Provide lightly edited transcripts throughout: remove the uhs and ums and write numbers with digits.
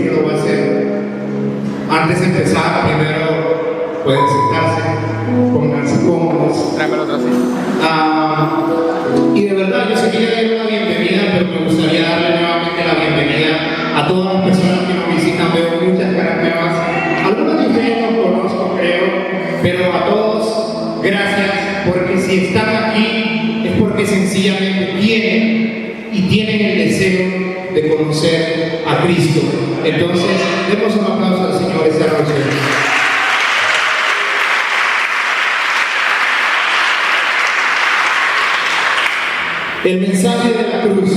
siempre lo va a hacer. Antes de empezar, primero pueden sentarse, pónganse cómodos. Tráeme otra así. Y de verdad, yo sé que ya darle una bienvenida, pero me gustaría darle nuevamente la bienvenida a todas las personas que nos visitan. Veo muchas caras nuevas. Algunos de ustedes no conozco, creo, pero a todos, gracias, porque si están aquí es porque sencillamente tienen el deseo de conocer a Cristo. Entonces, demos un aplauso al Señor esta noche. El mensaje de la cruz.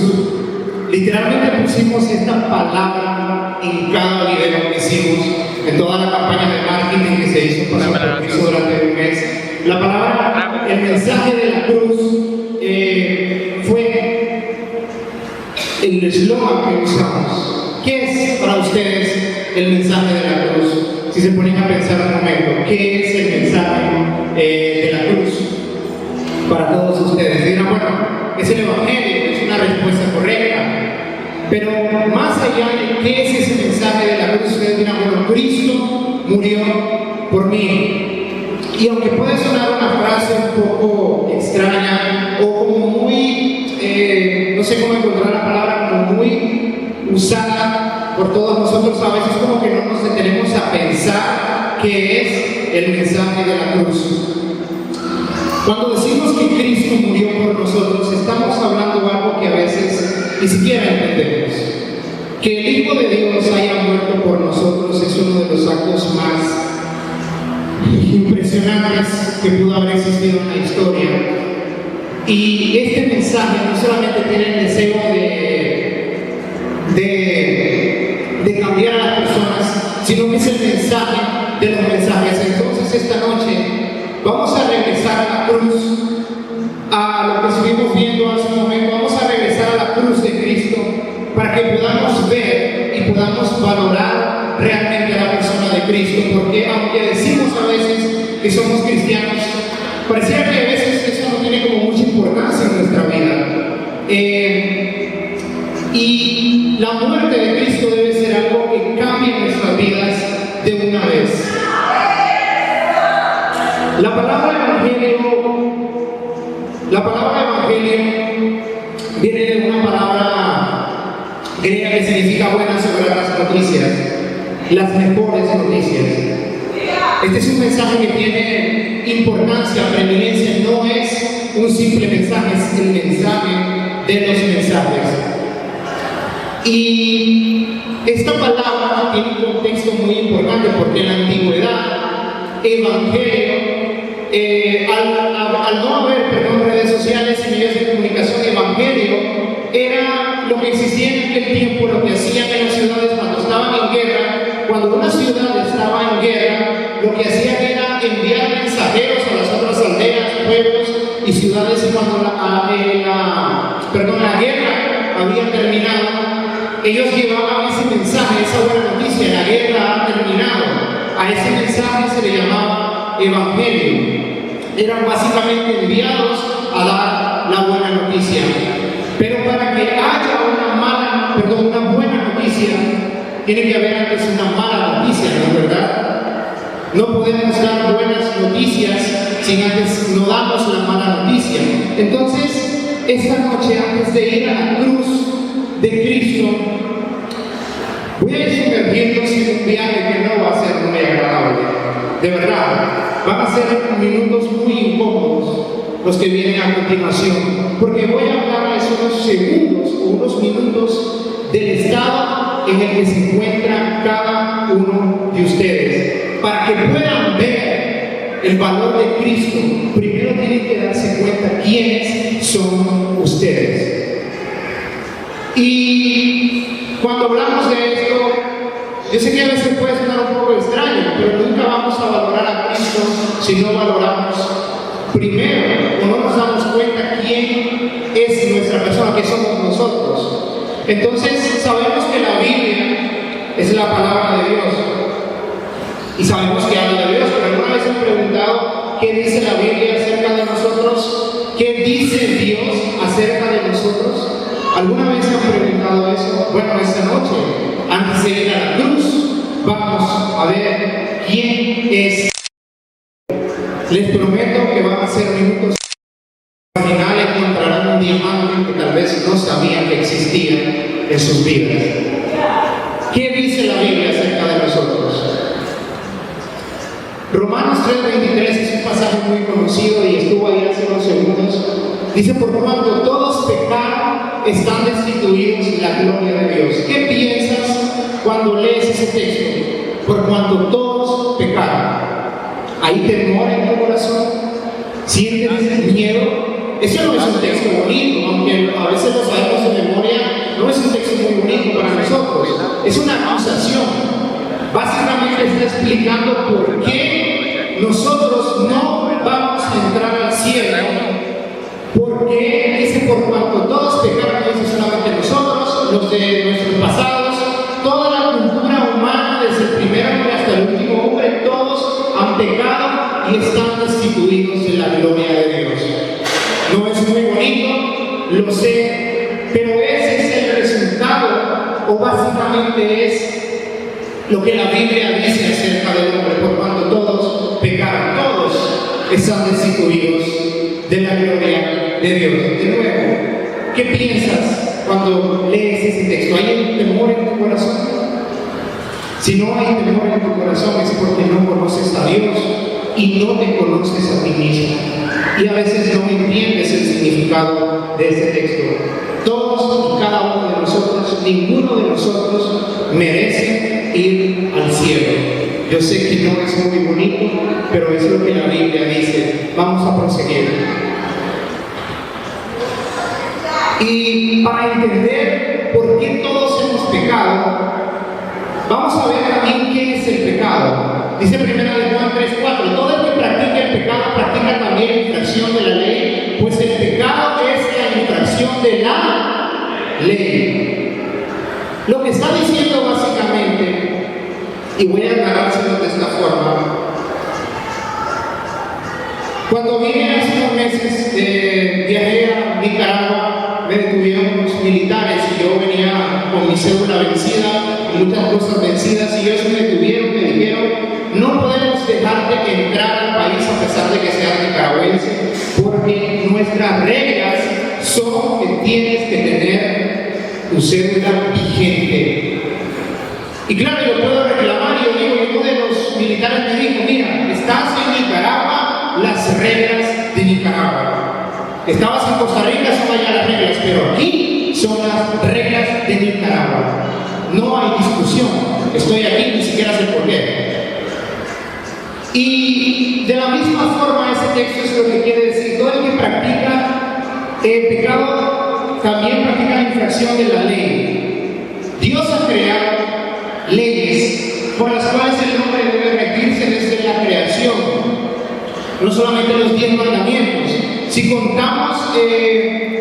Literalmente pusimos esta palabra en cada video que hicimos, en toda la campaña de marketing que se hizo para el durante un mes. La palabra, el mensaje de la cruz fue el eslogan que usamos. ¿Qué es para ustedes el mensaje de la cruz? Si se ponen a pensar un momento, ¿qué es el mensaje de la cruz para todos ustedes? Dirán, bueno, es el Evangelio, es una respuesta correcta. Pero más allá de qué es ese mensaje de la cruz, ustedes dirán, bueno, Cristo murió por mí. Y aunque puede sonar una frase un poco extraña o como muy, no sé cómo encontrar la palabra, como muy usada por todos nosotros, a veces como que no nos detenemos a pensar qué es el mensaje de la cruz. Cuando decimos que Cristo murió por nosotros, estamos hablando de algo que a veces ni siquiera entendemos. Que el Hijo de Dios haya muerto por nosotros es uno de los actos más impresionantes que pudo haber existido en la historia. Y este mensaje no solamente tiene el deseo de cambiar a las personas, sino que es el mensaje de los mensajes. Entonces esta noche vamos a regresar a la cruz, a lo que estuvimos viendo hace un momento. Vamos a regresar a la cruz de Cristo para que podamos ver y podamos valorar realmente a la persona de Cristo, porque aunque decimos a veces que somos cristianos, pareciera que a veces eso no tiene como mucha importancia en nuestra vida. Y la muerte de Cristo debe ser algo que cambie nuestras vidas de una vez. La palabra evangelio viene de una palabra griega que significa buenas o gratas noticias, las mejores noticias. Este es un mensaje que tiene importancia, preeminencia, no es un simple mensaje, es el mensaje de los mensajes. Y esta palabra tiene un contexto muy importante porque en la antigüedad, evangelio, al no haber redes sociales y medios de comunicación, evangelio era lo que existía en aquel tiempo, lo que hacían en las ciudades cuando estaban en guerra. Cuando una ciudad estaba en guerra, lo que hacían era enviar mensajeros a las otras aldeas, pueblos y ciudades, y cuando la guerra había terminado, ellos llevaban ese mensaje, esa buena noticia: la guerra ha terminado. A ese mensaje se le llamaba evangelio. Eran básicamente enviados a dar la buena noticia. Pero para que haya una buena noticia, tiene que haber antes una mala noticia, ¿no es verdad? No podemos dar buenas noticias si antes no damos la mala noticia. Entonces, esta noche, antes de ir a la cruz de Cristo, voy a ir sumergiéndose en un viaje que no va a ser muy agradable. De verdad, van a ser minutos muy incómodos los que vienen a continuación, porque voy a hablarles unos segundos o unos minutos del estado en el que se encuentra cada uno de ustedes, para que puedan ver el valor de Cristo. Primero tienen que darse cuenta quiénes son ustedes. Y cuando hablamos de esto, yo sé que a veces puede sonar un poco extraño, pero nunca vamos a valorar a Cristo si no valoramos primero o no nos damos cuenta quién es nuestra persona, qué somos nosotros. Entonces sabemos que la Biblia es la palabra de Dios y sabemos que habla de Dios, pero alguna vez han preguntado qué dice la Biblia acerca de nosotros, qué dice Dios acerca de nosotros. ¿Alguna vez se han preguntado eso? Bueno, esta noche, antes de ir a la cruz, vamos a ver quién es. Les prometo que van a ser minutos. Al final encontrarán un diamante que tal vez no sabían que existía en sus vidas. ¿Qué dice la Biblia acerca de nosotros? Romanos 3:23 es un pasaje muy conocido y estuvo ahí hace unos segundos. Dice: por cuanto todos pecaron, están destituidos de la gloria de Dios. ¿Qué piensas cuando lees ese texto? Por cuanto todos pecaron. ¿Hay temor en tu corazón? ¿Sientes miedo? Eso no es un texto bonito, aunque a veces lo sabemos de memoria, no es un texto muy bonito para nosotros. Es una acusación. Básicamente está explicando por qué nosotros no vamos a entrar al cielo. Porque dice: por cuanto todos pecaron, no dice solamente nosotros, los de nuestros pasados, toda la cultura humana, desde el primer hombre hasta el último hombre, todos han pecado y están destituidos de la gloria de Dios. No es muy bonito, lo sé, pero ese es el resultado, o básicamente es lo que la Biblia dice acerca del hombre. Por cuanto todos pecaron, todos están destituidos de la gloria de Dios. De nuevo, ¿qué piensas cuando lees ese texto? ¿Hay temor en tu corazón? Si no hay temor en tu corazón es porque no conoces a Dios y no te conoces a ti mismo. Y a veces no entiendes el significado de ese texto. Todos y cada uno de nosotros, ninguno de nosotros merece ir al cielo. Yo sé que no es muy bonito, pero es lo que la Biblia dice. Vamos a proseguir. Y para entender por qué todos hemos pecado, vamos a ver también qué es el pecado. Dice 1 Juan 3:4: todo el que practica el pecado practica también la infracción de la ley, pues el pecado es la infracción de la ley. Lo que está diciendo básicamente, y voy a aclarárselo de esta forma: cuando vine hace unos meses, viajé a Nicaragua, me detuvieron los militares y yo venía con mi cédula vencida, muchas cosas vencidas, y ellos me detuvieron, me dijeron: no podemos dejarte entrar al país a pesar de que seas nicaragüense, porque nuestras reglas son que tienes que tener tu cédula vigente. Y claro, yo puedo reclamar, y yo digo, y uno de los militares me dijo: mira, estás en Nicaragua, las reglas de Nicaragua. Estabas en Costa Rica, son allá las reglas, pero aquí son las reglas de Nicaragua. No hay discusión. Estoy aquí, ni siquiera sé por qué. Y de la misma forma, ese texto es lo que quiere decir: todo el que practica el pecado también practica la infracción de la ley. Dios ha creado leyes por las cuales el hombre debe regirse desde la creación. No solamente los 10 mandamientos. Si contamos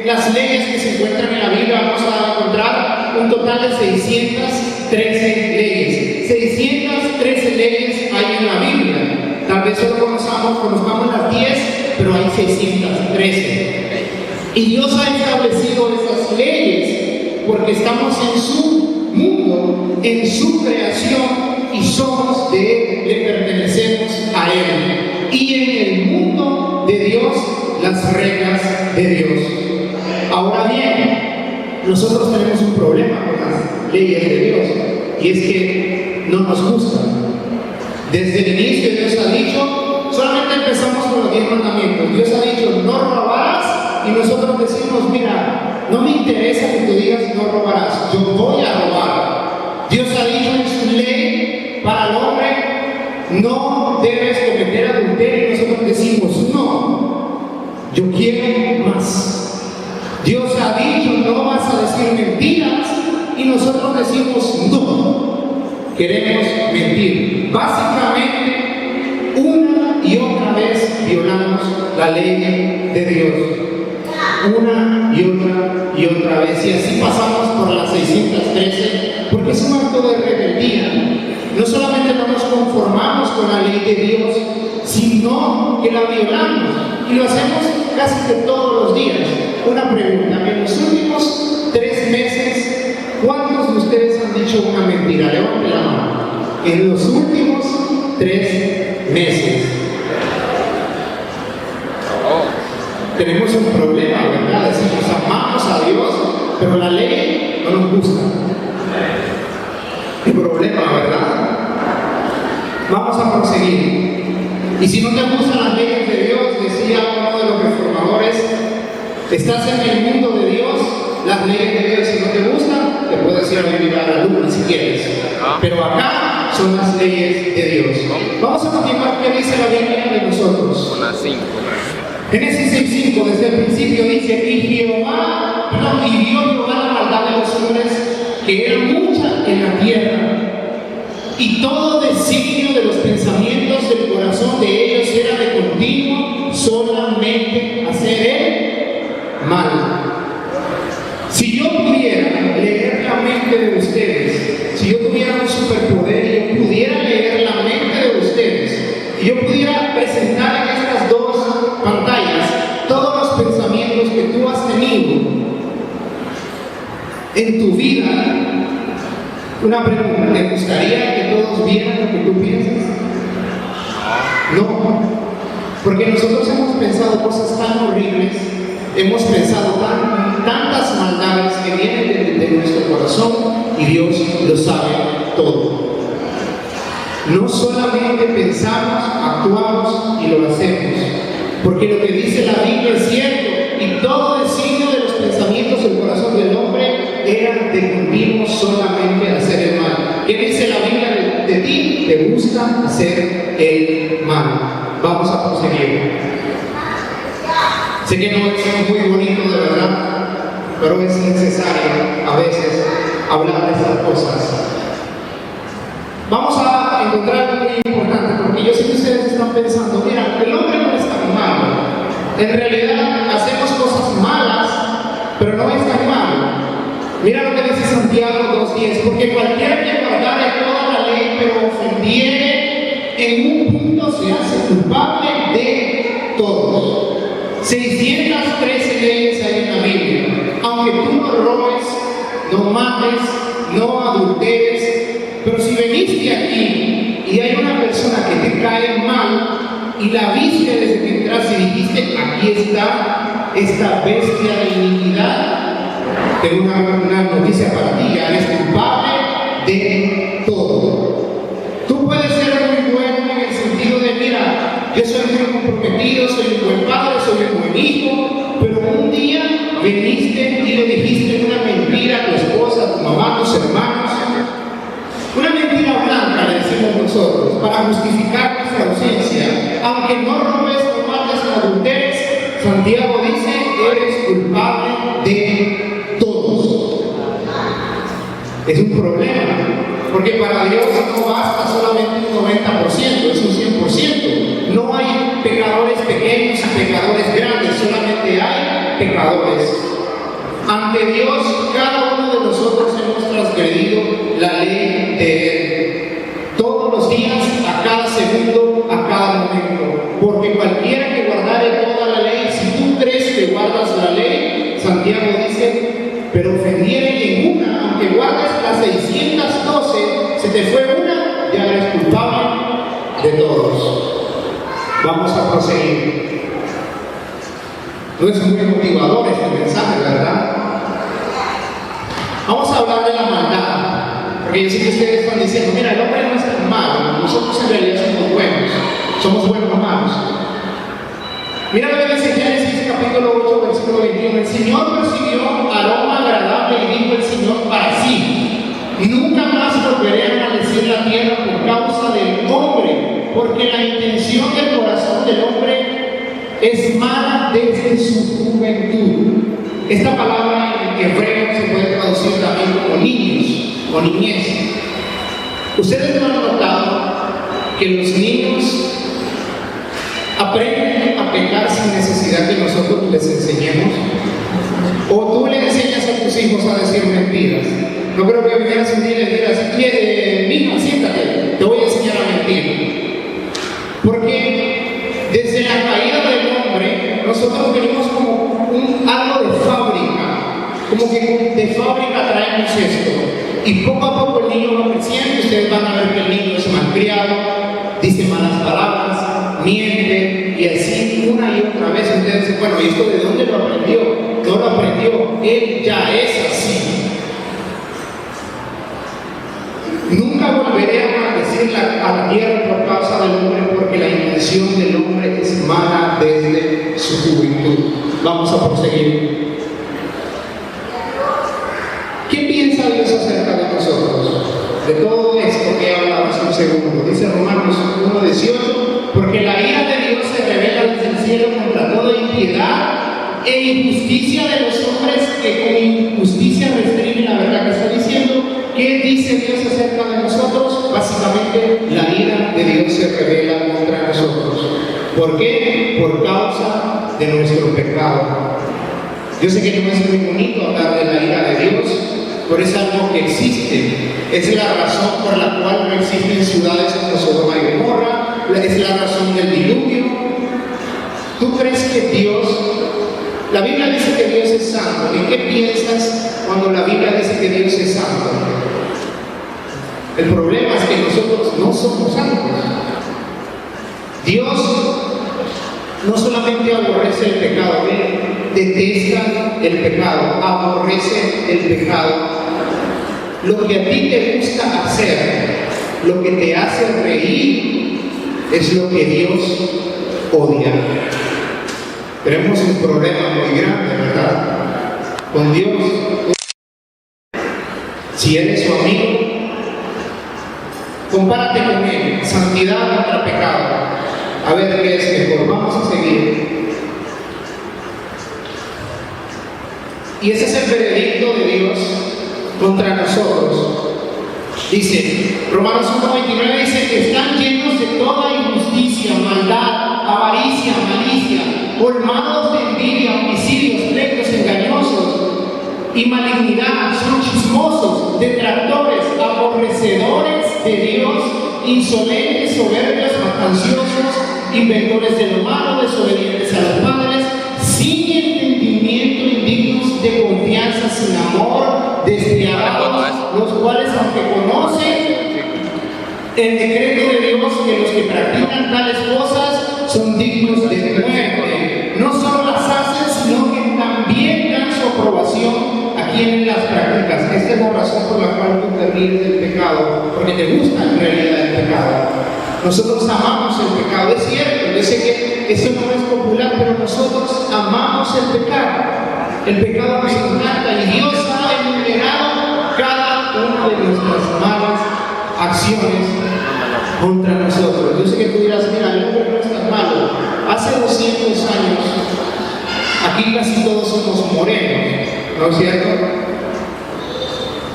las leyes que se encuentran en la Biblia, vamos a encontrar un total de 613 leyes. 613 leyes hay en la Biblia. Tal vez solo conozcamos las 10, pero hay 613. Y Dios ha establecido esas leyes porque estamos en su mundo, en su creación, y somos de Él, le pertenecemos a Él. Y en el mundo de Dios, las reglas de Dios. Ahora bien, nosotros tenemos un problema con las leyes de Dios, y es que no nos gustan. Desde el inicio Dios ha dicho, solamente empezamos con los 10 mandamientos. Dios ha dicho: no robarás, y nosotros decimos: mira, no me interesa que tú digas no robarás, yo voy a robar. Dios ha dicho en su ley para el hombre: no debes cometer adulterio, y nosotros decimos: no, yo quiero más. Dios ha dicho: no vas a decir mentiras, y nosotros decimos: no, queremos mentir. Básicamente, una y otra vez violamos la ley de Dios. Una y otra vez. Y así pasamos por las 613, porque es un acto de rebeldía. No solamente no nos conformamos con la ley de Dios, sino que la violamos. Y lo hacemos casi que todos los días. Una pregunta: en los últimos 3 una mentira? Levante la mano. En los últimos 3 meses. Tenemos un problema, ¿verdad? Decimos, amamos a Dios, pero la ley no nos gusta. Un problema, ¿verdad? Vamos a proseguir. Y si no te gustan las leyes de Dios, decía uno de los reformadores, estás en el mundo de Dios, las leyes de Dios, si no te gustan, te puedes ir a vivir a la luna si quieres. Pero acá son las leyes de Dios. Vamos a continuar qué dice la Biblia de nosotros. Génesis 6:5, desde el principio dice, y vio Jehová la maldad de los hombres, que era mucha en la tierra, y todo designio de los pensamientos del corazón de ellos era de continuo solamente hacer el mal. Si yo pudiera leer la mente de ustedes, si yo tuviera un superpoder y yo pudiera leer la mente de ustedes, y yo pudiera presentar en estas dos pantallas todos los pensamientos que tú has tenido en tu vida, una pregunta, ¿te gustaría que todos vieran lo que tú piensas? No, porque nosotros hemos pensado cosas tan horribles, hemos pensado tantas maldades que vienen de nuestro corazón, y Dios lo sabe todo. No solamente pensamos, actuamos y lo hacemos, porque lo que dice la Biblia es cierto, y todo designio de los pensamientos del corazón del hombre era de continuo solamente hacer el mal. ¿Qué dice la Biblia de ti? Te gusta hacer el mal. Vamos a proseguir. Sé que no es muy bonito de verdad, pero es necesario a veces hablar de estas cosas. Vamos a encontrar algo muy importante, porque yo sé que ustedes están pensando, mira, el hombre no es tan malo. En realidad hacemos cosas malas, pero no es tan malo. Mira lo que dice Santiago 2:10, porque cualquiera que guardare toda la ley, pero ofendiere en un punto, se hace culpable de todos. 613 leyes hay en la Biblia. Aunque tú no robes, no mates, no adulteres, pero si veniste aquí y hay una persona que te cae mal y la viste desde que entraste y dijiste, aquí está esta bestia de iniquidad, tengo una noticia para ti, ya eres culpable de todo. Tú puedes ser muy bueno en el sentido de, mira, yo soy muy comprometido, soy un buen padre, soy un buen hijo, pero un día viniste y le dijiste una mentira a tu esposa, a tu mamá, a tus hermanos, una mentira blanca, le decimos nosotros, para justificar nuestra ausencia. Aunque no robes, no mates, no adulteres, Santiago dice, eres culpable de todos. Es un problema, porque para Dios no basta solamente un 90%, es un 100%. No hay pecadores pequeños y pecadores grandes, solamente hay pecadores. Ante Dios, cada uno de nosotros hemos transgredido la ley de Él. Todos los días, a cada segundo, a cada momento. Porque cualquiera que guardare toda la ley, si tú crees que guardas la ley, Santiago dice, pero ofendiere en una, aunque guardes las 612, se te fue una, ya eres culpable de todos. Vamos a proseguir. No es muy motivador este mensaje, ¿verdad? Vamos a hablar de la maldad, porque yo sé que ustedes están diciendo, mira, el hombre no es tan malo, nosotros en realidad somos buenos humanos. Mira lo que dice Génesis capítulo 8, versículo 21, el Señor persiguió aroma agradable y dijo el Señor para sí, nunca más volveré a maldecir la tierra por causa del hombre, porque la intención del corazón del hombre es mala desde su juventud. Esta palabra en hebreo se puede traducir también como niños o niñez. Ustedes no han notado que los niños aprenden a pecar sin necesidad que nosotros les enseñemos. O tú le enseñas a tus hijos a decir mentiras. No creo que vinieras un día y les digas, niño, siéntate, te voy a enseñar a mentir. Porque desde la caída del hombre, nosotros venimos como algo de fábrica, como que de fábrica traemos esto. Y poco a poco el niño creciendo, ustedes van a ver que el niño es malcriado, dice malas palabras, miente, y así una y otra vez. Ustedes dicen, bueno, ¿y esto de dónde lo aprendió? No lo aprendió, él ya es así. Nunca volveré a maldecir a la tierra por causa del hombre, porque la intención del hombre es mala desde su juventud. Vamos a proseguir. ¿Qué piensa Dios acerca de nosotros? De todo esto que hablamos un segundo. Dice Romanos 1:18, porque la ira de Dios se revela desde el cielo contra toda impiedad e injusticia de los hombres que con injusticia restringen la verdad que está diciendo. ¿Qué dice Dios acerca de nosotros? Básicamente, la ira de Dios se revela contra nosotros. ¿Por qué? Por causa de nuestro pecado. Yo sé que no es muy bonito hablar de la ira de Dios, pero es algo que existe. Es la razón por la cual no existen ciudades como Sodoma y Gomorra, es la razón del diluvio. ¿Tú crees que Dios... La Biblia dice que Dios es santo? ¿En qué piensas cuando la Biblia dice que Dios es santo? El problema es que nosotros no somos santos. Dios no solamente aborrece el pecado, Él detesta el pecado, aborrece el pecado. Lo que a ti te gusta hacer, lo que te hace reír, es lo que Dios odia. Tenemos un problema muy grande, ¿verdad? Con Dios. Si eres su amigo, compárate con Él. Santidad contra pecado. A ver qué es mejor. Vamos a seguir. Y ese es el veredicto de Dios contra nosotros. Dice, Romanos 1:29 dice que están llenos de toda injusticia, maldad, avaricia, malicia, colmados de envidia, homicidios, pleitos engañosos y malignidad, son chismosos, detractores, aborrecedores de Dios, insolentes, soberbios, jactanciosos, inventores de lo malo, desobedientes a los padres, sin entendimiento, indignos de confianza, sin amor, despiadados, los cuales, aunque conocen el decreto de Dios, que los que practican tales cosas son dignos de muerte, no solo las hacen, sino que también dan su aprobación a quienes las practican. Esta es la razón por la cual tú te ríes del pecado, porque te gusta en realidad el pecado. Nosotros amamos el pecado, es cierto. Yo sé que eso no es popular, pero nosotros amamos el pecado. El pecado nos encanta y Dios ha enumerado cada una de nuestras malas acciones contra nosotros. Yo sé que tú dirás, mira, el hombre no es tan malo. Hace 200 años, aquí casi todos somos morenos, ¿no es cierto?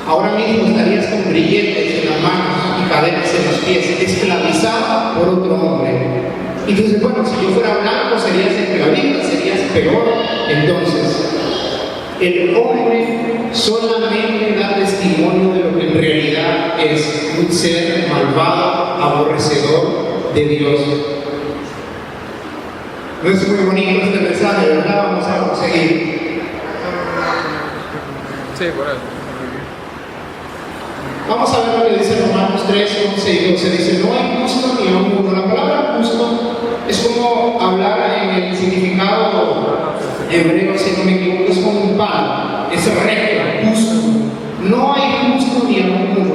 Ahora mismo estarías con grilletes en las manos y cadenas en los pies, esclavizado por otro hombre. Y tú dices, bueno, si yo fuera blanco serías esclavista, serías peor. Entonces, el hombre solamente da testimonio de lo que en realidad es un ser malvado, aborrecedor de Dios. No es muy bonito este mensaje, ¿verdad? Vamos a proseguir. Sí, por eso. Vamos a ver lo que dice Romanos 3, 11 y 12. Dice, no hay justo ni aun uno. La palabra justo es como hablar en el significado hebreo, si no me equivoco, es como un palo, es recto, justo. No hay justo ni aun uno.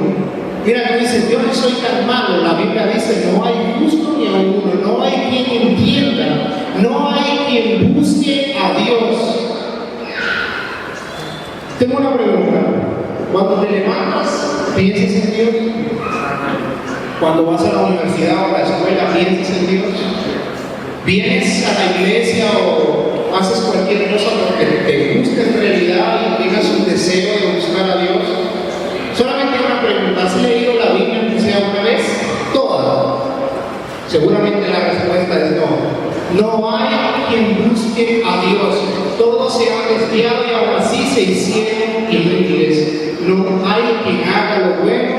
Mira, tú dices, yo no soy tan malo. La Biblia dice, no hay justo ni aun uno. No hay quien entienda, no hay quien busque a Dios. Tengo una pregunta. Cuando te levantas, ¿piensas en Dios? Cuando vas a la universidad o a la escuela, ¿piensas en Dios? ¿Vienes a la iglesia o haces cualquier cosa porque te gusta en realidad y tengas un deseo de buscar a Dios? Solamente una pregunta, ¿has leído la Biblia aunque sea una vez? Toda. Seguramente la respuesta es no. No hay quien busque a Dios. Todos se han desviado y aún así se hicieron inútiles. No hay quien haga lo bueno,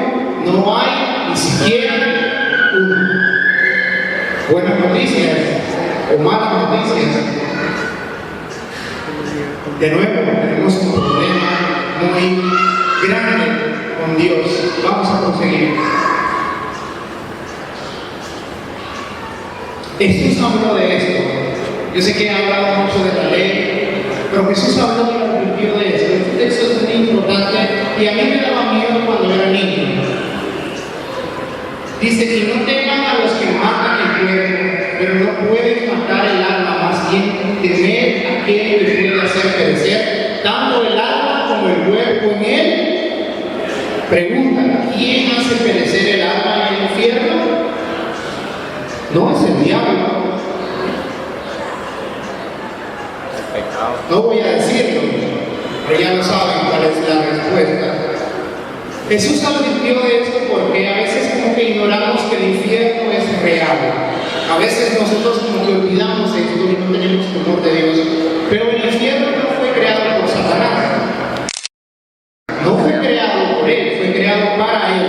no hay ni siquiera uno. Buenas noticias o malas noticias. De nuevo, tenemos un problema muy grande con Dios. Vamos a conseguir. Jesús habló de esto. Yo sé que he hablado mucho de la ley, pero Jesús habló y advirtió de esto. Este texto es muy importante y a mí me daba miedo cuando era niño. Dice que no teman a los que matan el cuerpo, pero no pueden matar el alma, más bien temer a aquel que puede hacer perecer tanto el alma como el cuerpo en él. Pregunta, ¿quién hace perecer el alma en el infierno? No es el diablo. No voy a decirlo, pero ya lo saben cuál es la respuesta. Jesús advirtió de esto porque a veces como que ignoramos que el infierno es real. A veces nosotros como que olvidamos esto y no tenemos temor de Dios. Pero el infierno no fue creado por Satanás. No fue creado por él, fue creado para él.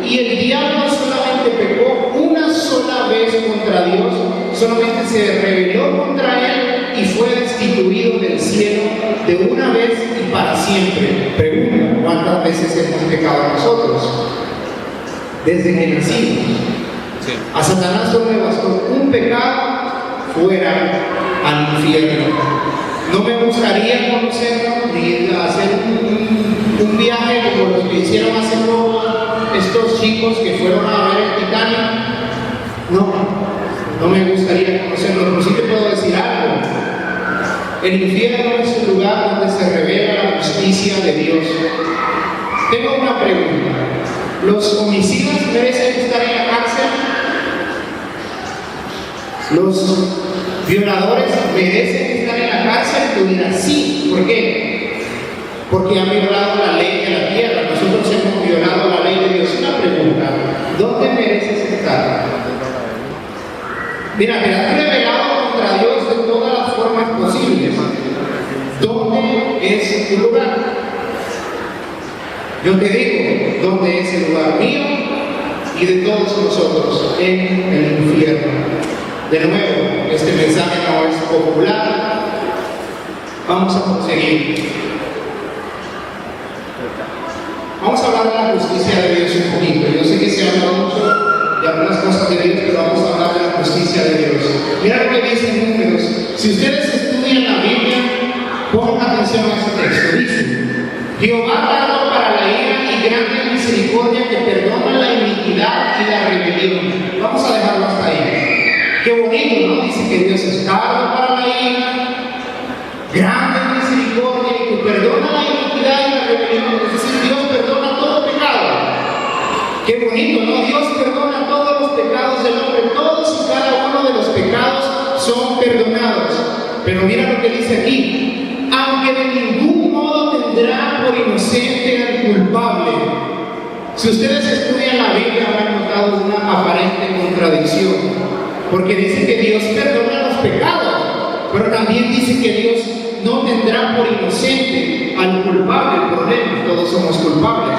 Y el diablo solamente pecó una sola vez contra Dios, solamente se rebeló contra él y fue destituido del cielo de una vez y para siempre. Pregunta, ¿cuántas veces hemos pecado nosotros? Desde que nacimos. Sí. A Satanás solo le bastó un pecado fuera al infierno. No me gustaría conocerlo ni hacer un viaje como los que hicieron hace poco estos chicos que fueron a ver el Titanic. No me gustaría conocerlo, pero sí te puedo decir algo. El infierno es un lugar donde se revela la justicia de Dios. Tengo una pregunta. ¿Los homicidas merecen estar en la cárcel? ¿Los violadores merecen estar en la cárcel? Tú dirás sí. ¿Por qué? Porque han violado la ley de la tierra. Nosotros hemos violado la ley de Dios. Una pregunta. ¿Dónde mereces estar? Mira, te has rebelado contra Dios de todas las formas posibles. ¿Dónde es tu lugar? Yo te digo, ¿dónde es el lugar mío y de todos nosotros? En el infierno. De nuevo, este mensaje no es popular. Vamos a conseguir. Vamos a hablar de la justicia de Dios un poquito. Yo sé que se habla mucho de algunas cosas de Dios, pero vamos a hablar de la justicia de Dios. Mira lo que dice en Números. Si ustedes estudian la Biblia, pongan atención a este texto. Dice: Jehová tardo para la ira y grande misericordia, que perdona la iniquidad y la rebelión. Vamos a dejarlo hasta ahí. Qué bonito, ¿no? Dice que Dios es tardo para la ira, grande misericordia y que perdona la iniquidad y la rebelión. Es decir, Dios perdona todo pecado. Qué bonito, ¿no? Dios perdona todos los pecados del hombre. Todos y cada uno de los pecados son perdonados. Pero mira lo que dice aquí: aunque de ningún modo tendrá por inocente al culpable. Si ustedes estudian la Biblia habrán notado una aparente contradicción, porque dice que Dios perdona los pecados, pero también dice que Dios no tendrá por inocente al culpable. El problema, todos somos culpables.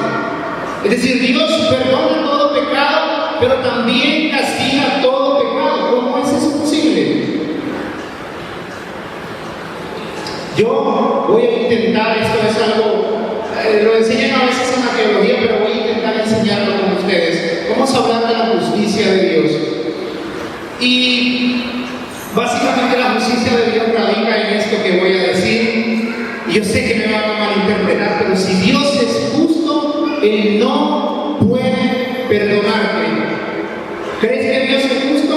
Es decir, Dios perdona todo pecado, pero también castiga todo pecado. ¿Cómo es eso posible? Yo voy a intentar, esto es algo, lo enseñan a veces en la teología, pero voy a intentar enseñarlo con ustedes. Vamos a hablar de la justicia de Dios. Y básicamente la justicia de Dios radica en esto que voy a decir. Yo sé que me van a malinterpretar, pero si Dios es justo, Él no puede perdonarte. ¿Crees que Dios es justo?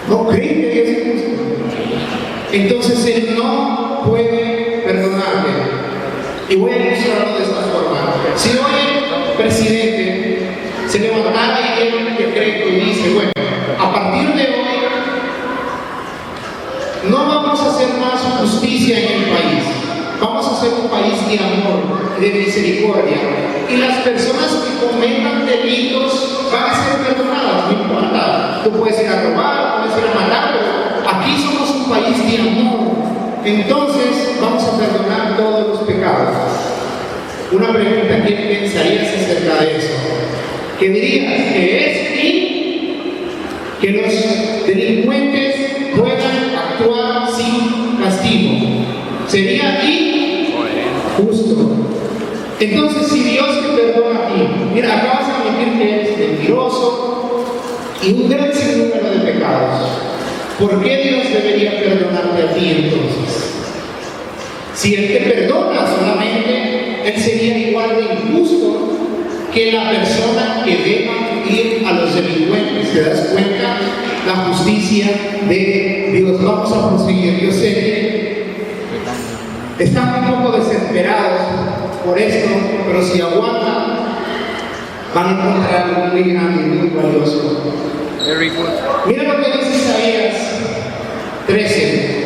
¿No crees que Dios es justo? Entonces Él no puede perdonarte. Y voy a ilustrarlo de esta forma. Si hoy el presidente se levantara y diera un decreto y dice: bueno, a partir de hoy no vamos a hacer más justicia en el país, vamos a ser un país de amor, de misericordia, y las personas que cometan delitos van a ser perdonadas, no importa. Tú puedes ir a robar, puedes ir a matar, pero aquí somos un país de amor. Entonces vamos a perdonar todos los pecados. Una pregunta: ¿qué pensarías acerca de eso? ¿Qué dirías? ¿Que es y que los delincuentes puedan actuar sin castigo? ¿Sería justo? Entonces y un gran sinnúmero de pecados. ¿Por qué Dios debería perdonarte a ti entonces? Si Él te perdona solamente, Él sería igual de injusto que la persona que deja ir a los delincuentes. ¿Te das cuenta? La justicia de Dios. Vamos a proseguir. Yo sé que están un poco desesperados por esto, pero si aguantan, van a encontrar algo muy grande y muy valioso. Very good. Mira lo que dice Isaías 13.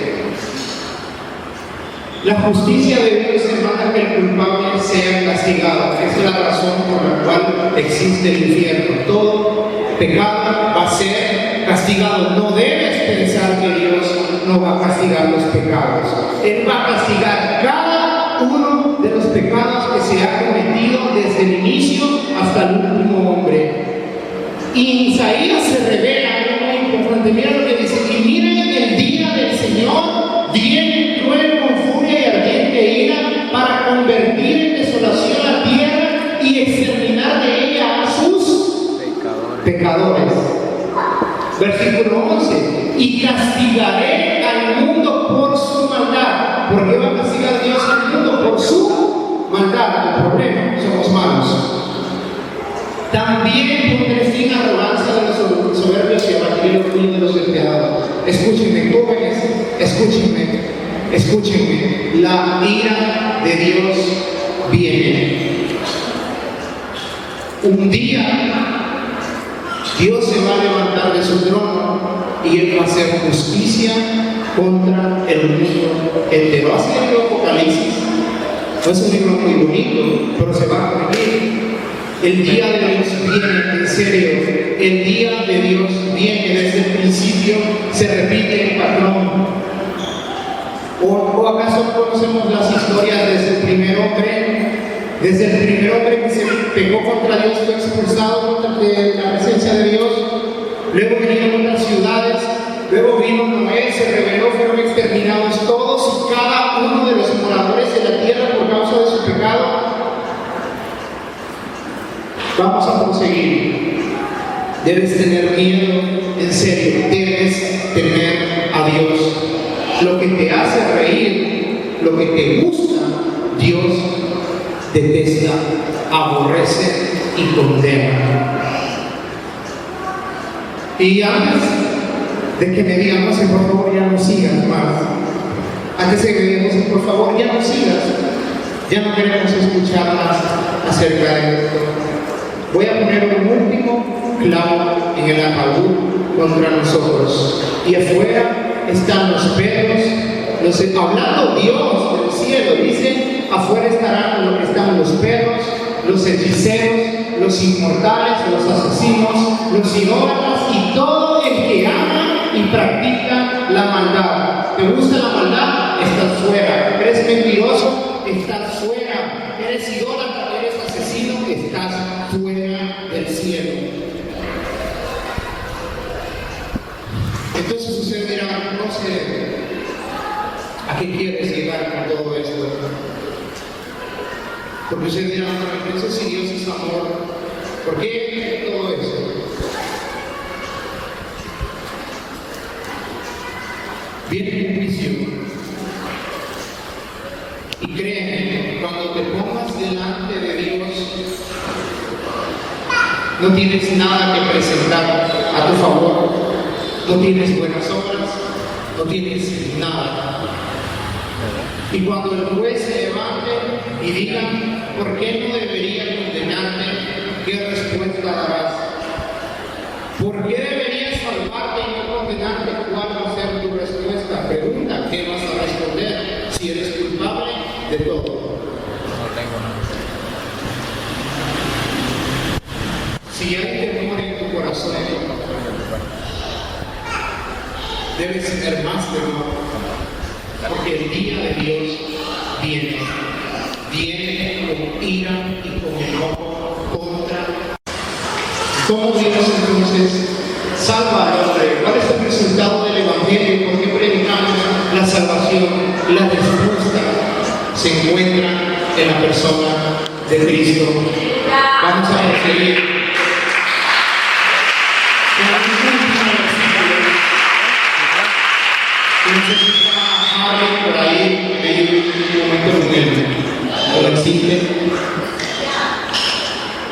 La justicia de Dios demanda que el culpable sea castigado. Esa es la razón por la cual existe el infierno. Todo pecado va a ser castigado. No debes pensar que Dios no va a castigar los pecados. Él va a castigar cada uno de los pecados que se ha cometido desde el inicio hasta el último hombre. Y Isaías se revela algo muy importante. Mira lo que dice: y miren, el día del Señor viene cruel con furia y ardiente ira para convertir en desolación la tierra y exterminar de ella a sus pecadores. Versículo 11: y castigaré al mundo por su maldad. ¿Por qué va a castigar Dios al mundo? Por su maldad. El problema, somos malos. También pondré fin a la arrogancia de los soberbios y abatiré el orgullo de los despiadados. Escúchenme, jóvenes, escúchenme. La ira de Dios viene. Un día Dios se va a levantar de su trono y Él va a hacer justicia contra el mundo entero. Así es el Apocalipsis. No es un libro muy bonito, pero se va a cumplir. El día de Dios viene, en serio. El día de Dios viene. Desde el principio se repite el patrón. ¿O acaso conocemos las historias desde el primer hombre? Desde el primer hombre que se pecó contra Dios, fue expulsado de la presencia de Dios. Luego vinieron otras ciudades. Luego vino Noé, se rebeló, fueron exterminados todos y cada uno de los moradores de la tierra por causa de su pecado. Vamos a proseguir. Debes tener miedo, en serio, debes temer a Dios. Lo que te hace reír, lo que te gusta, Dios detesta, aborrece y condena. Y antes de que me digan, no sé, por favor, ya no sigas más. Antes de que me digan, por favor, ya no sigas. Ya no queremos escuchar más acerca de esto. Voy a poner un último clavo en el ataúd contra nosotros. Y afuera están los perros, hablando Dios del cielo, dice: afuera están los perros, los hechiceros, los inmortales, los asesinos, los idólatras y todo el que ama y practica la maldad. ¿Te gusta la maldad? Estás fuera. ¿Eres mentiroso? Estás fuera. ¿Eres idólatra? ¿Eres asesino? Estás fuera del cielo. Entonces usted dirá, no sé, ¿a qué quieres llegar con todo esto? Porque usted dirá, no, entonces si Dios es amor, ¿por qué todo eso? Viene un juicio. Y créeme, cuando te pongas delante de Dios, no tienes nada que presentar a tu favor, no tienes buenas obras, no tienes nada. Y cuando el juez se levante y diga, ¿por qué no debería condenarte? ¿Qué respuesta darás? ¿Por qué deberías salvarte y no condenarte? ¿Cuál va a ser tu respuesta? Pregunta, ¿qué vas a responder? Si eres culpable de todo. No tengo nada. Si hay temor en tu corazón, debes tener más temor, porque el día de Dios viene con ira y con enojo contra. ¿Cómo Dios entonces salva al hombre? ¿Cuál es el resultado del Evangelio? ¿Por qué predicamos la salvación? La respuesta se encuentra en la persona de Cristo. Vamos a proseguir.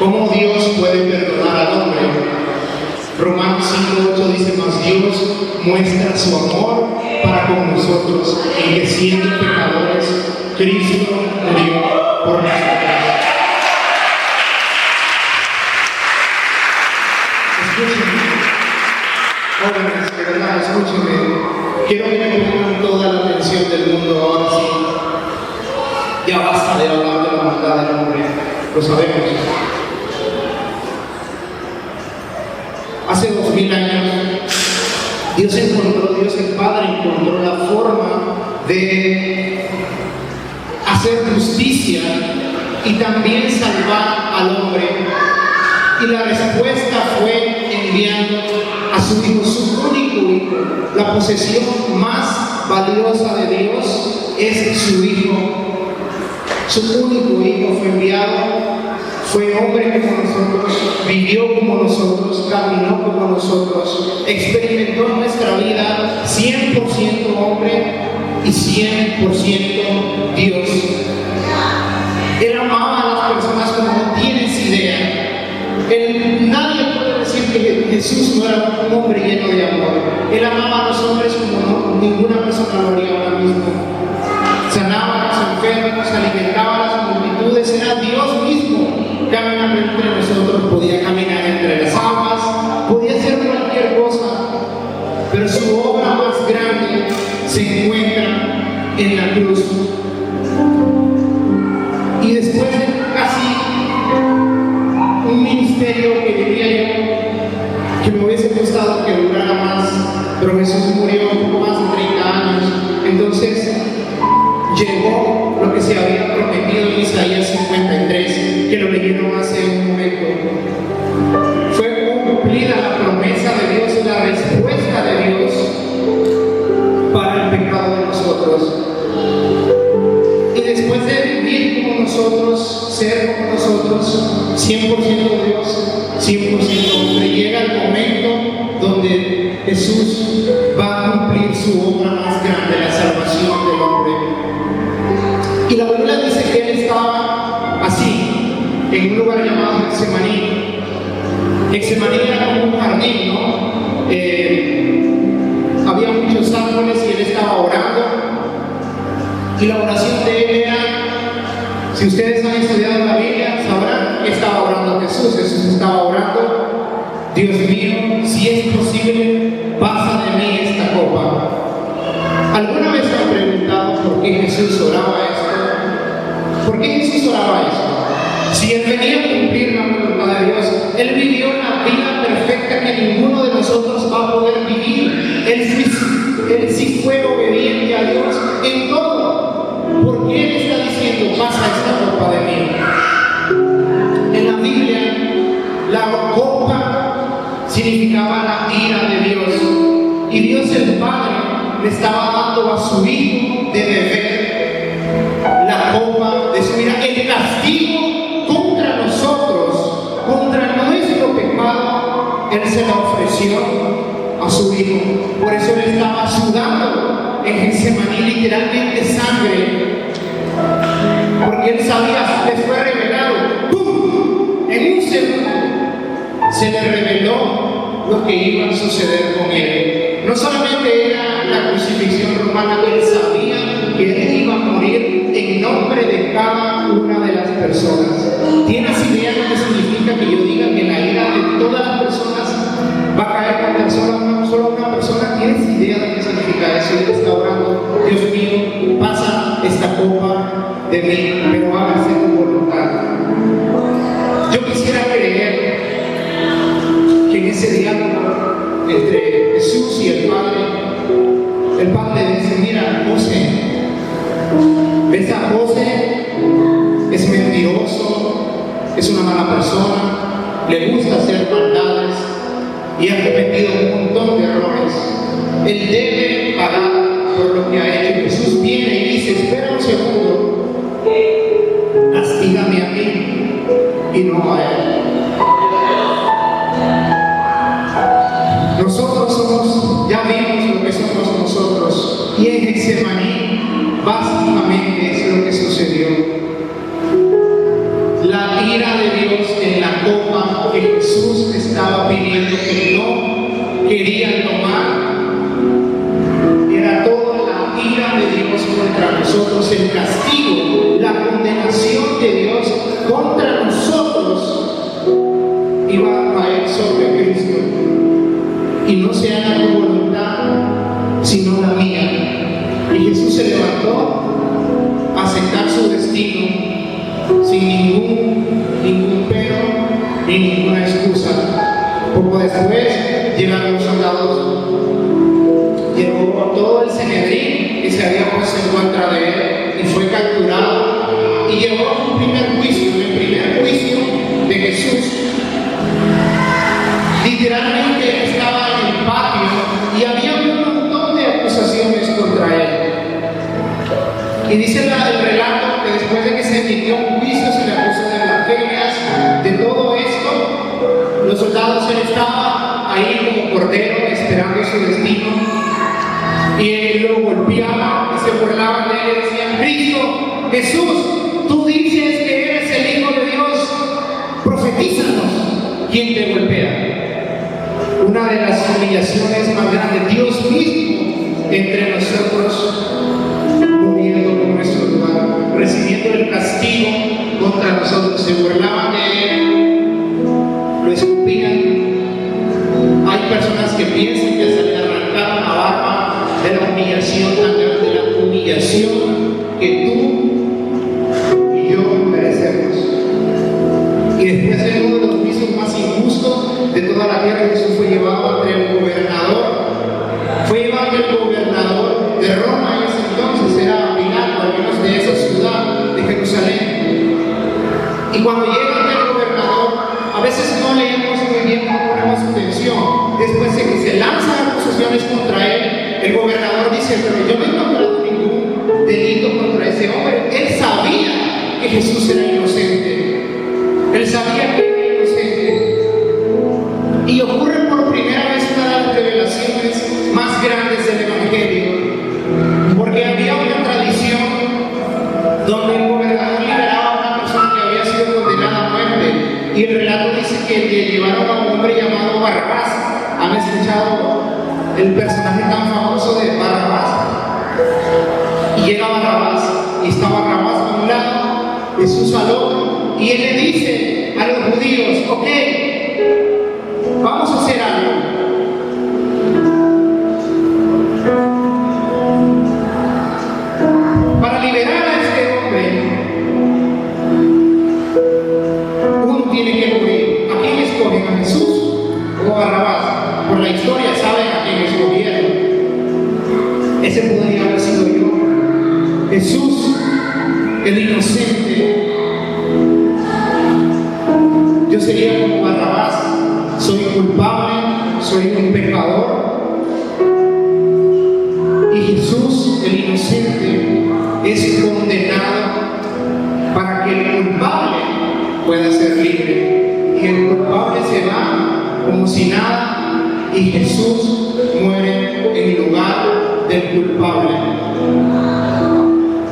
¿Cómo Dios puede perdonar al hombre? Romanos 5:8 dice: mas Dios muestra su amor para con nosotros, en que siendo pecadores, Cristo murió por nosotros. Escúchenme, jóvenes, de verdad, escúchenme. Quiero que me pongan toda la atención del mundo ahora sí. Ya basta de hablar de la maldad del hombre, lo sabemos. Hace 2000 años, Dios el Padre encontró la forma de hacer justicia y también salvar al hombre. Y la respuesta fue enviando a su Hijo, su único Hijo. La posesión más valiosa de Dios es su Hijo. Su único Hijo fue enviado. Fue hombre como nosotros, vivió como nosotros, caminó como nosotros, experimentó nuestra vida 100% hombre y 100% Dios. Él amaba a las personas como no tienes idea. Nadie puede decir que Jesús no era un hombre lleno de amor. Él amaba a los hombres como ninguna persona lo haría ahora mismo. Sanaba a los enfermos, alimentaba a las multitudes, era Dios mismo. Caminando entre nosotros, podía caminar entre las aguas, podía hacer cualquier cosa, pero su obra más grande se encuentra en la cruz. Y después de casi un ministerio que diría yo que me hubiese gustado que durara más, pero Jesús murió un poco más de 30 años, entonces llegó lo que se había prometido en Isaías 53, que lo leyeron hace un momento. Fue cumplida la promesa de Dios y la respuesta de Dios para el pecado de nosotros. Y después de vivir como nosotros, ser como nosotros, 100% Dios, 100% hombre, llega el momento donde Jesús va a cumplir su obra más grande, la salvación del hombre. Y la Biblia dice que él estaba así, en un lugar llamado Getsemaní. Getsemaní era como un jardín, ¿no? Había muchos árboles y él estaba orando. Y la oración de él era, si ustedes han estudiado la Biblia, sabrán que estaba orando Jesús. Jesús estaba orando: Dios mío, si es posible, pasa de mí esta copa. ¿Alguna vez se han preguntado por qué Jesús oraba esto? ¿Por qué Jesús oraba esto? Si él venía a cumplir la voluntad de Dios, él vivió la vida perfecta que ninguno de nosotros va a poder vivir. Él sí fue obediente a Dios en todo. ¿Por qué él está diciendo, pasa esta copa de mí? En la Biblia, la copa significaba la ira de Dios. Y Dios el Padre le estaba dando a su Hijo de beber la copa de su ira. El castigo contra nosotros, contra nuestro pecado, Él se la ofreció a su Hijo. Por eso Él estaba sudando en Getsemaní, literalmente sangre, porque Él sabía, le fue revelado, ¡pum!, en un segundo se le reveló lo que iba a suceder con Él. No solamente era la crucifixión romana, Él sabía que Él iba a morir en nombre de cada una de las personas. ¿Tienes idea de lo que significa que yo diga que la ira de todas las personas va a caer contra solo una persona? ¿Tienes idea de qué significa eso? Él está orando: Dios mío, pasa esta copa de mí, pero hágase tu voluntad. Yo quisiera creer que en ese diálogo entre Jesús y el Padre dice: mira, José, ves a José, es mentiroso, es una mala persona, le gusta hacer maldades y ha cometido un montón de errores. Él debe pagar por lo que ha hecho. Jesús viene y dice: espera un segundo, castígame a mí y no a él. Nosotros ya vimos lo que somos nosotros, y en Getsemaní básicamente es lo que sucedió. La ira de Dios en la Jesús estaba pidiendo que no querían tomar era toda la ira de Dios contra nosotros, el castigo, la condenación de Dios contra nosotros iba a caer sobre Cristo. Y no se haga tu voluntad, sino la mía. Y Jesús se levantó a aceptar su destino sin ningún pero ni ninguna excusa. Poco después llegaron los soldados, llegó todo el Sanedrín que se había puesto en contra de él y fue capturado y llevó un primer juicio, el primer juicio de Jesús. Literalmente estaba en el patio y había un montón de acusaciones contra él. Y dice el relato que después de que se emitió un juicio se le acusó de blasfemias, de todo esto, los soldados él estaba ahí como cordero esperando su destino y él lo golpeaba y se burlaban de él y decían: Cristo, Jesús, tú dices que eres el Hijo de Dios, profetízanos. ¿Quién te golpea? Una de las humillaciones más grandes, Dios mismo entre nosotros, muriendo en nuestro lugar, recibiendo el castigo contra nosotros. Se burlaban de él, lo escupían. Hay personas que piensan que se le arrancaron la barba de la humillación tan grande, de la humillación que tú y yo merecemos. Y después de uno de los juicios más injustos de toda la tierra, Jesús fue llevado ante el gobernador. Fue llevado ante el gobernador de Roma en ese entonces, era Pilato, al menos de esa ciudad de Jerusalén. Y cuando llega ante el gobernador, a veces no leemos muy bien, no ponemos atención. Después de que se lanzan acusaciones contra él, el gobernador dice: pero yo no he encontrado ningún delito contra ese hombre. Él sabía que Jesús era inocente. Él sabía que era inocente. Y ocurre por primera vez una de las revelaciones más grandes del Evangelio. Porque había una tradición donde el gobernador liberaba a una persona que había sido condenada a muerte. Y el relato dice que le llevaron a un hombre llamado Barrabás. ¿Han escuchado el personaje tan famoso de Barrabás? Y llega Barrabás, y está Barrabás a un lado, Jesús al otro, y él le dice a los judíos: ok, vamos a hacer algo. Para liberar a este hombre, uno tiene que morir. ¿A quién escogen? ¿A Jesús o a Barrabás? Por la historia saben a quién escogieron. Ese podría haber sido yo. Jesús, el inocente. Yo sería como Barrabás. Soy culpable, soy un pecador. Y Jesús, el inocente, es condenado para que el culpable pueda ser libre. Y el culpable se va como si nada. Y Jesús muere en lugar del culpable.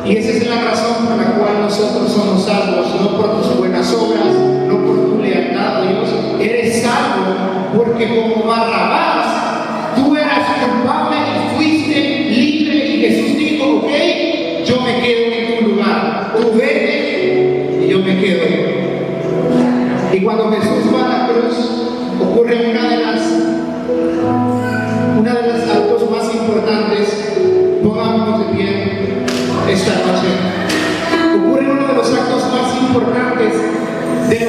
Y esa es la razón por la cual nosotros somos salvos, no por tus buenas obras, no por tu lealtad a Dios. Eres salvo porque como Barrabás, tú eras culpable y fuiste libre. Y Jesús dijo: ok, yo me quedo en tu lugar. Tú vete y yo me quedo. Y cuando Jesús va a la cruz, ocurre una de los actos más importantes. Pongámonos de pie esta noche. Ocurre uno de los actos más importantes de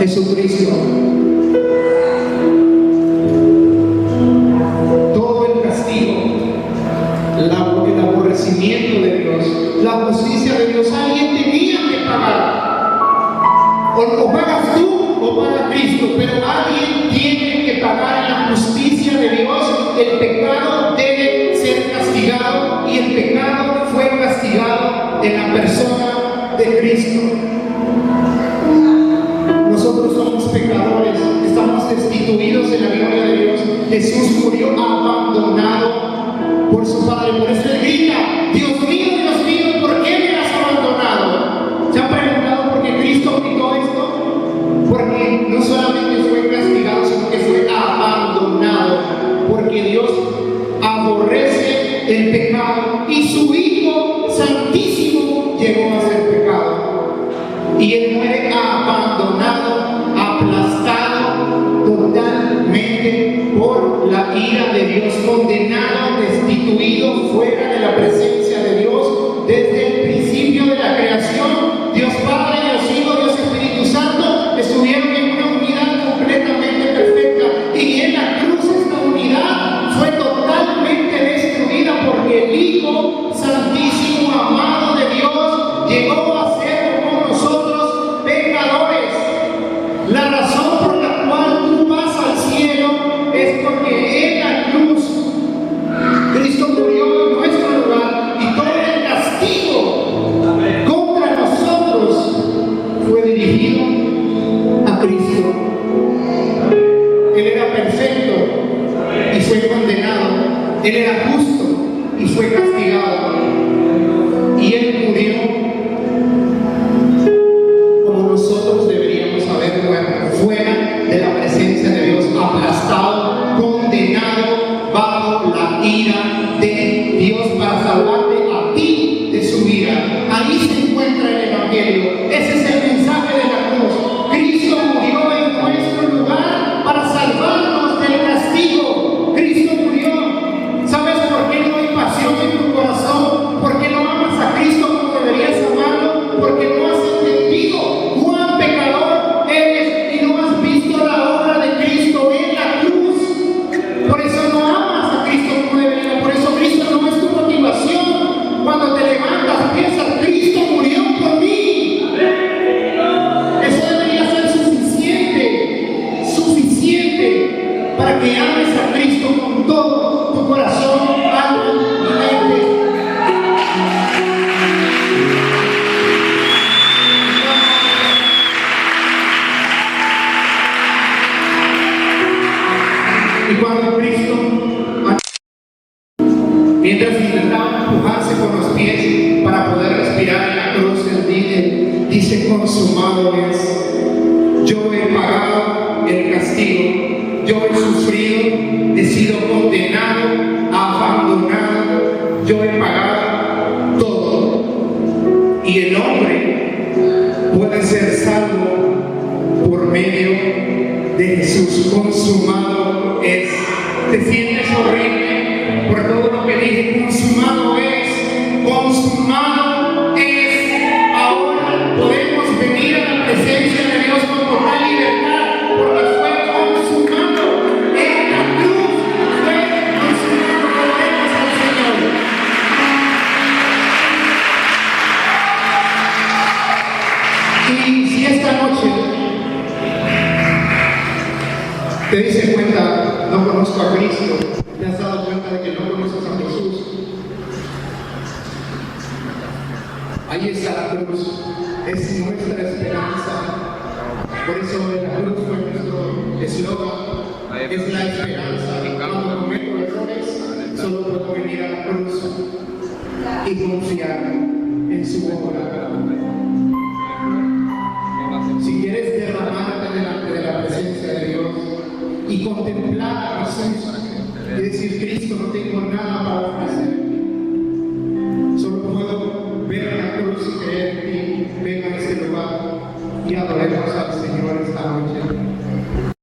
Jesucristo. Todo el castigo, el aborrecimiento de Dios, la justicia de Dios, alguien tenía que pagar. O pagas tú o paga Cristo, pero alguien tiene que pagar en la justicia de Dios. El pecado debe ser castigado y el pecado fue castigado en la persona de Cristo. Nosotros somos pecadores, estamos destituidos de la gloria de Dios. Jesús murió abandonado por su Padre. Por eso Él grita: Dios mío, ¿por qué me has abandonado? ¿Se han preguntado por qué Cristo gritó esto? Porque no solamente fue castigado, sino que fue abandonado. Porque Dios aborrece el pecado y su Hijo Santísimo llegó a ser pecado. Y Él muere abandonado, aplastado totalmente por la ira de Dios, condenado, destituido, fuera de la presencia de Dios desde el principio de la creación. Dios Padre, Dios Hijo, Dios Espíritu Santo estuvieron en una unidad completamente perfecta, y en la cruz esta unidad fue totalmente destruida porque el Hijo Santísimo, amado de Dios, llegó a ser como nosotros, pecadores. La razón por la cual tú vas al cielo es porque en la cruz Cristo murió en nuestro lugar, y todo el castigo contra nosotros fue dirigido a Cristo. Él era perfecto y fue condenado. Él era justo y fue castigado. Y Él murió como nosotros deberíamos haber muerto, fuera de la presencia de Dios, aplastado, condenado bajo la ira de Dios para salvarte a ti de su ira. Ahí se encuentra el Evangelio. Ese es el mensaje de la cruz. Cristo murió en nuestro lugar para salvarnos del castigo. Cristo murió. ¿Sabes por qué no hay pasión en tu corazón? ¿Por qué no amas a Cristo como deberías amarlo? Porque no has entendido cuán pecador eres y no has visto la obra de Cristo en la cruz. Por eso no amas a Cristo como deberías. Por eso Cristo no es tu motivación. Cuando te levantas piensas: Cristo murió por mí. Eso debería ser suficiente para que ames a Cristo con todo tu corazón, alma y mente. Y cuando Cristo, mientras intentaba empujarse con los pies para poder respirar en la cruz, Él dice: consumado es. Yo he pagado el castigo, yo he sufrido, he sido condenado, abandonado, yo he pagado todo. Y el hombre puede ser salvo por medio de Jesús. Consumado es. ¿Te sientes horrible por todo lo que dije? Consumado es, consumado es. Ahora podemos venir a la presencia de Dios con total libertad, porque fue consumado en la cruz, fue consumado. Volvemos al Señor. Y si esta noche te diste cuenta: no conozco a Cristo, te has dado cuenta de que no conoces a Jesús, ahí está la cruz, es nuestra esperanza. Por eso la cruz fue nuestro eslogan, es la esperanza. Y cuando cometo errores, solo puedo venir a la cruz y confiar en su obra. Si quieres derramarte delante de la presencia de Dios y contemplar a Jesús y decir: Cristo, no tengo nada para ofrecer, solo puedo ver a la cruz y creer en ti, ven a este lugar y adoremos al Señor.